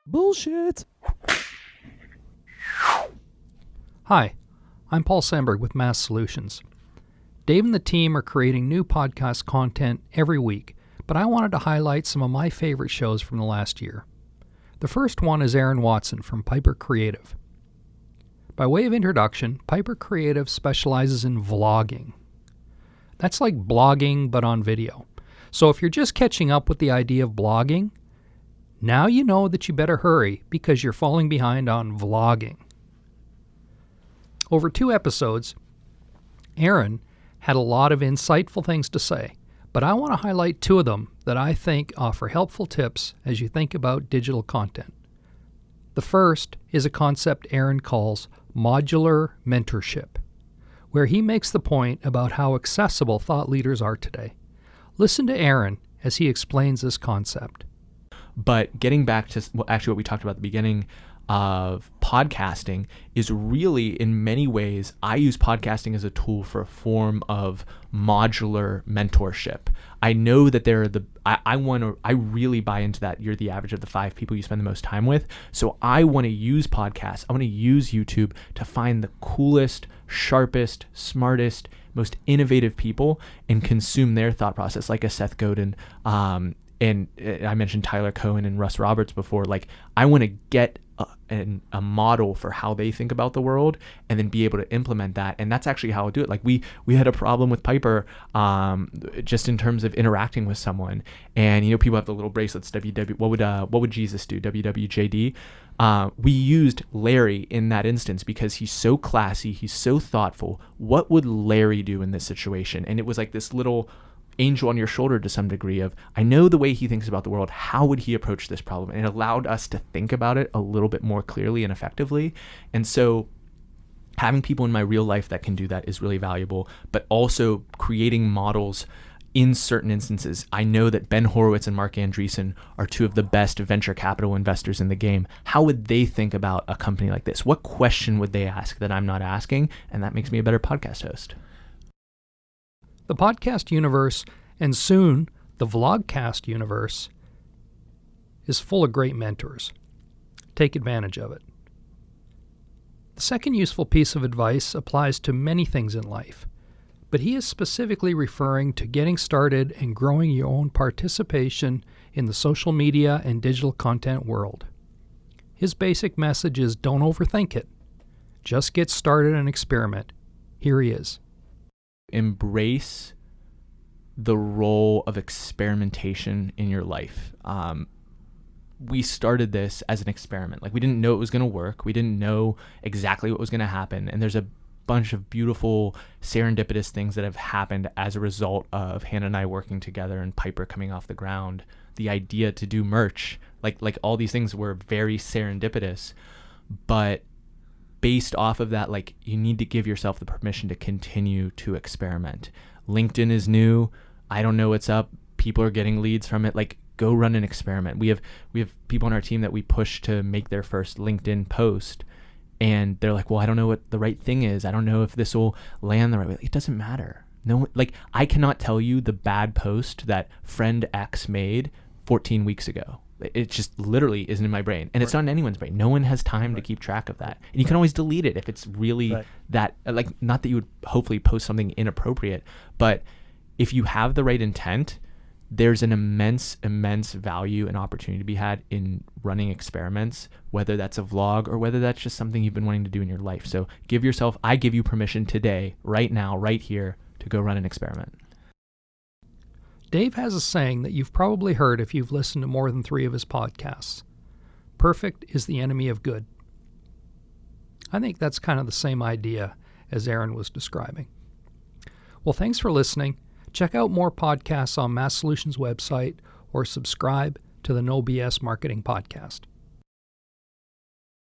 Bullshit. Hi, I'm Paul Sandberg with Mass Solutions. Dave and the team are creating new podcast content every week, but I wanted to highlight some of my favorite shows from the last year. The first one is Aaron Watson from Piper Creative. By way of introduction, Piper Creative specializes in vlogging. That's like blogging, but on video. So if you're just catching up with the idea of blogging, now you know that you better hurry because you're falling behind on vlogging. Over 2 episodes, Aaron had a lot of insightful things to say, but I want to highlight 2 of them that I think offer helpful tips as you think about digital content. The first is a concept Aaron calls modular mentorship, where he makes the point about how accessible thought leaders are today. Listen to Aaron as he explains this concept. But getting back to what we talked about at the beginning of podcasting is really, in many ways, I use podcasting as a tool for a form of modular mentorship. I know that I really buy into that. You're the average of the 5 people you spend the most time with. So I want to use podcasts. I want to use YouTube to find the coolest, sharpest, smartest, most innovative people and consume their thought process, like a Seth Godin, and I mentioned Tyler Cohen and Russ Roberts before. Like, I want to get a model for how they think about the world and then be able to implement that. And that's actually how I do it. Like, we had a problem with Piper just in terms of interacting with someone. And, you know, people have the little bracelets, what would Jesus do? WWJD. We used Larry in that instance because he's so classy. He's so thoughtful. What would Larry do in this situation? And it was like this little angel on your shoulder to some degree of, I know the way he thinks about the world. How would he approach this problem? And it allowed us to think about it a little bit more clearly and effectively. And so having people in my real life that can do that is really valuable, but also creating models in certain instances. I know that Ben Horowitz and Mark Andreessen are 2 of the best venture capital investors in the game. How would they think about a company like this? What question would they ask that I'm not asking? And that makes me a better podcast host. The podcast universe, and soon the vlogcast universe, is full of great mentors. Take advantage of it. The second useful piece of advice applies to many things in life, but he is specifically referring to getting started and growing your own participation in the social media and digital content world. His basic message is don't overthink it. Just get started and experiment. Here he is. Embrace the role of experimentation in your life. We started this as an experiment. Like, we didn't know it was going to work. We didn't know exactly what was going to happen. And there's a bunch of beautiful serendipitous things that have happened as a result of Hannah and I working together and Piper coming off the ground. The idea to do merch, like all these things were very serendipitous, but based off of that, like, you need to give yourself the permission to continue to experiment. LinkedIn is new. I don't know what's up. People are getting leads from it. Like, go run an experiment. We have people on our team that we push to make their first LinkedIn post, and they're like, well, I don't know what the right thing is. I don't know if this will land the right way. It doesn't matter. No, like, I cannot tell you the bad post that friend X made 14 weeks ago. It just literally isn't in my brain, and it's not in anyone's brain. No one has time to keep track of that. And you can always delete it if it's really that, like, not that you would hopefully post something inappropriate, but if you have the right intent, there's an immense value and opportunity to be had in running experiments, whether that's a vlog or whether that's just something you've been wanting to do in your life. So I give you permission today, right now, right here, to go run an experiment. Dave has a saying that you've probably heard if you've listened to more than 3 of his podcasts. Perfect is the enemy of good. I think that's kind of the same idea as Aaron was describing. Well, thanks for listening. Check out more podcasts on Mass Solutions' website or subscribe to the No BS Marketing Podcast.